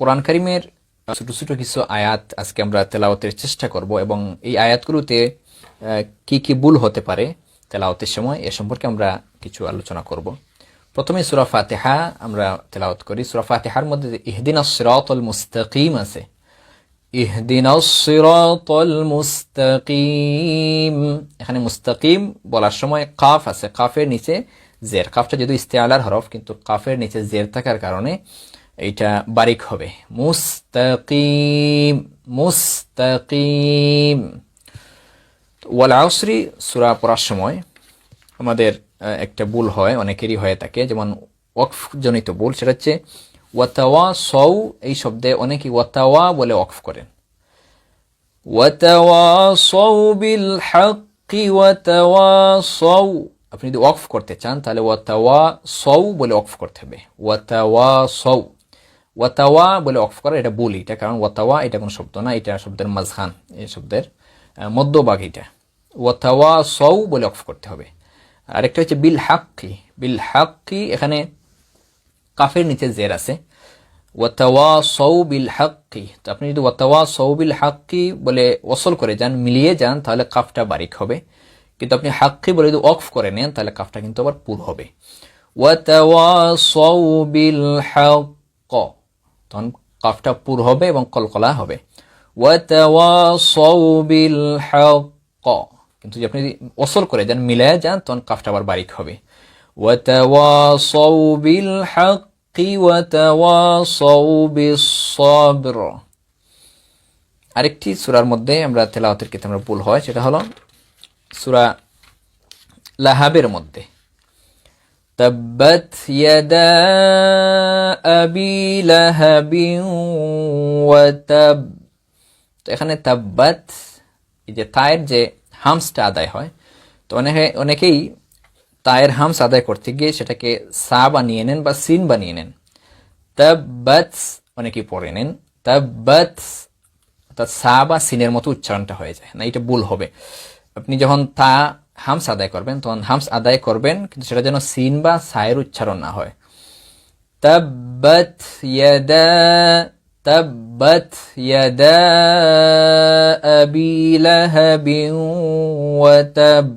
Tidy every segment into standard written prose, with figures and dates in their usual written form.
কোরআন কারীমের ছোট ছোট কিছু আয়াত আজকে আমরা তেলাওয়াতের চেষ্টা করব এবং এই আয়াতগুলোতে কি কি ভুল হতে পারে তেলাওয়াতের সময় এ সম্পর্কে আমরা কিছু আলোচনা করব। প্রথমে সূরা ফাতিহা আমরা তেলাওয়াত করি। সূরা ফাতিহার মধ্যে ইহদিনাস সিরাতাল মুস্তাকিম আছে, ইহদিনাস সিরাতাল মুস্তাকিম, এখানে মুস্তাকিম বলার সময় কাফ আছে, কাফের নিচে জের। কাফটা যদিও ইস্তেআলার হরফ, কিন্তু কাফের নিচে জের থাকার কারণে এইটা বারিক হবে, মুস্তাকিম মুস্তাকিম। ওয়াল আসরি সূরা পড়ার সময় আমাদের একটা ভুল হয়, অনেকেরই হয়ে থাকে, যেমন ওয়াকফ জনিত ভুল, সেটা হচ্ছে ওয়াতাওয়াসাউ, এই শব্দে অনেকে ওয়াতাওয়া বলে ওয়াকফ করেন। ওয়াতাওয়াসাউ বিল হাক্কি ওয়াতাওয়াসাউ, আপনি যদি ওয়াকফ করতে চান তাহলে ওয়াতাওয়াসাউ বলে ওয়াকফ করতে হবে, ওয়াতাওয়াসাউ। ওয়াতাওয়া বলে ওয়াকফ করা এটা ভুল, এটা কারণ ওয়াতাওয়া এটা কোনো শব্দ না, এটা শব্দের মাঝখান, এই শব্দের মধ্যভাগ এটা। ওয়াতাওয়াসাউ বলে ওয়াকফ করতে হবে। আরেকটা হচ্ছে বিল হাক্কি, বিল হাক্কি, এখানে কাফের নিচে জের আছে, ওয়াতাওয়াসাউ বিল হাক্কি। তো আপনি যদি ওয়াতাওয়াসাউ বিল হাক্কি বলে ওসল করে যান, মিলিয়ে যান, তাহলে কাফটা বারিক হবে। কিন্তু আপনি হাক্কি বলে যদি ওয়াকফ করে নেন তাহলে কাফটা কিন্তু আবার পুর হবে। ওয়াতাওয়াসাউ বিল হাক্ক, তখন কাফটা পুর হবে এবং কলকলা হবে। ওয়াতাওয়াসাউ বিল হাক্ক, কিন্তু যদি আপনি ওসল করে যান, মিলায়া যান, তখন কাফটা আবার বারিক হবে। ওয়াতাওয়াসাউ বিল হাক্কি ওয়াতাওয়াসাউ বিস সাবর। আরেকটি সূরার মধ্যে আমরা তেলাওয়াতের ক্ষেত্রে আমরা ভুল হয়, সেটা হলো সূরা লাহাবের মধ্যে, তাব্বাত ইয়াদা আবি লাহাবিন ওয়া তাব। তো এখানে তাব্বাত, এই যে তায়ের যে হামসটা আদায় হয়, তো অনেকেই তায়ের হামস আদায় করতে গিয়ে সেটাকে সা বানিয়ে নেন বা সিন বানিয়ে নেন, তাব্বাত অনেকেই পড়ে নেন তাব্বাত, অর্থাৎ সা বা সিনের মতো উচ্চারণটা হয়ে যায় না, এটা ভুল হবে। আপনি যখন তা হামস আদায় করবেন তখন হামস আদায় করবেন, কিন্তু সেটা যেন সিন বা সায়ের উচ্চারণ না হয়। তাব্বাত ইয়াদা, তাব্বাত ইয়াদা আবি লাহাবিন ওয়া তাব।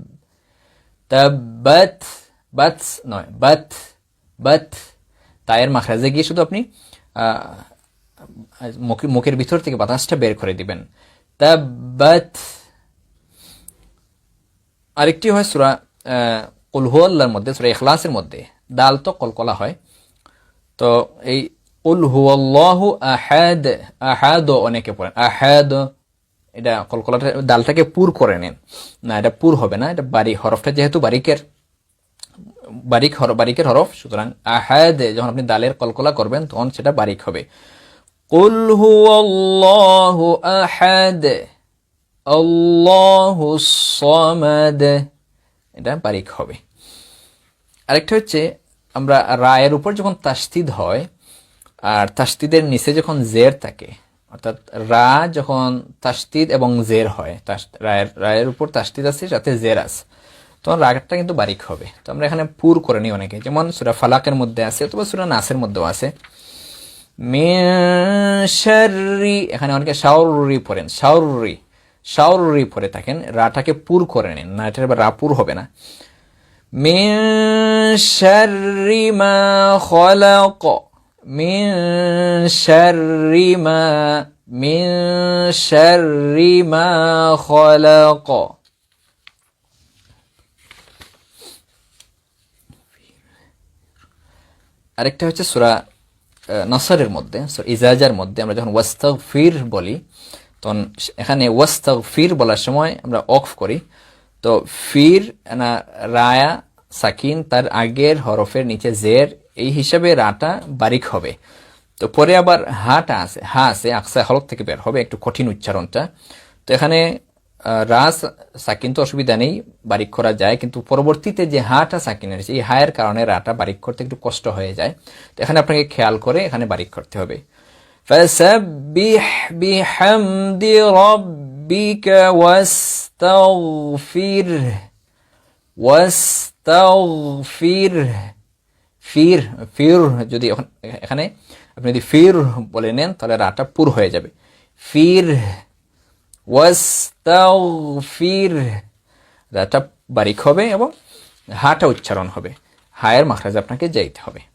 তাব্বাত, বাত নয়, বাত, বাত, তায়ের মাখরাজে গিয়ে শুধু আপনি মুখের ভিতর থেকে বাতাসটা বের করে দিবেন, তাব্বাত। আরেকটি হয় সূরা কুল হুয়াল্লাহর মধ্যে, সূরা ইখলাসের মধ্যে দাল তো কলকলা হয়, তো এই কুল হুয়াল্লাহু আহাদ, আহাদ অনেকে পড়েন আহাদ, এটা কলকলাটা দালটাকে পুর করে নেন, না এটা পুর হবে না, এটা বারিক, হরফটা যেহেতু বারিকের হরফ, সুতরাং আহাদ যখন আপনি দালের কলকলা করবেন তখন সেটা বারিক হবে। কুল হুয়াল্লাহু আহাদ আল্লাহুস সামাদ, এটা বারিক হবে। আরেকটা হচ্ছে আমরা রায়ের উপর যখন তাসদিদ হয় আর তাসদিদের নিচে যখন জের থাকে, অর্থাৎ রা যখন তাসদিদ এবং জের হয়, রায়ের উপর তাসদিদ আছে সাথে জের আছে, তখন রাগটা কিন্তু বারিক হবে। তো আমরা এখানে পুর করে নিই অনেকে, যেমন সূরা ফালাকের মধ্যে আছে অথবা সূরা নাসের মধ্যেও আছে, মিন শাররি, এখানে অনেকে শাওরি পড়েন, শাওরি, শাওরি পড়ে থাকেন, রাটাকে পুর করে নেন, না এটা রা পুর হবে না। মিন শাররি মা খালাক, মিন শাররি মা, মিন শাররি মা খালাক। আরেকটা হচ্ছে সূরা নাসরের মধ্যে, সূরা ইজাজার মধ্যে আমরা যখন ওয়াস্তাগফির বলি, তখন এখানে ওয়াস্তাগফির বলার সময় আমরা ওয়াকফ করি, তো ফির না রায়া সাকিন, তার আগের হরফের নিচে জের, এই হিসাবে রাটা বারিক হবে। তো পরে আবার হাটা আছে, হা আছে, আকসা হলক থেকে বের হবে, একটু কঠিন উচ্চারণটা। তো এখানে রাস সাকিন তো অসুবিধা নেই, বারিক করা যায়, কিন্তু পরবর্তীতে যে হাটা সাকিন এসেছে, এই হায়ের কারণে রাটা বারিক করতে একটু কষ্ট হয়ে যায়। তো এখানে আপনাকে খেয়াল করে এখানে বারিক করতে হবে। ফাসাব্বিহ বিহামদি রাব্বিকা ওয়াস্তাগফির, ওয়াস্তাগফির, ফির, ফির যদি এখানে আপনি যদি ফির বলে নেন তাহলে রাটা পুর হয়ে যাবে। ফির ওয়াস্তাগফির, রাটা বারিক হবে এবং হাটা উচ্চারণ হবে, হায়ের মাখরাজ আপনাকে যাইতে হবে।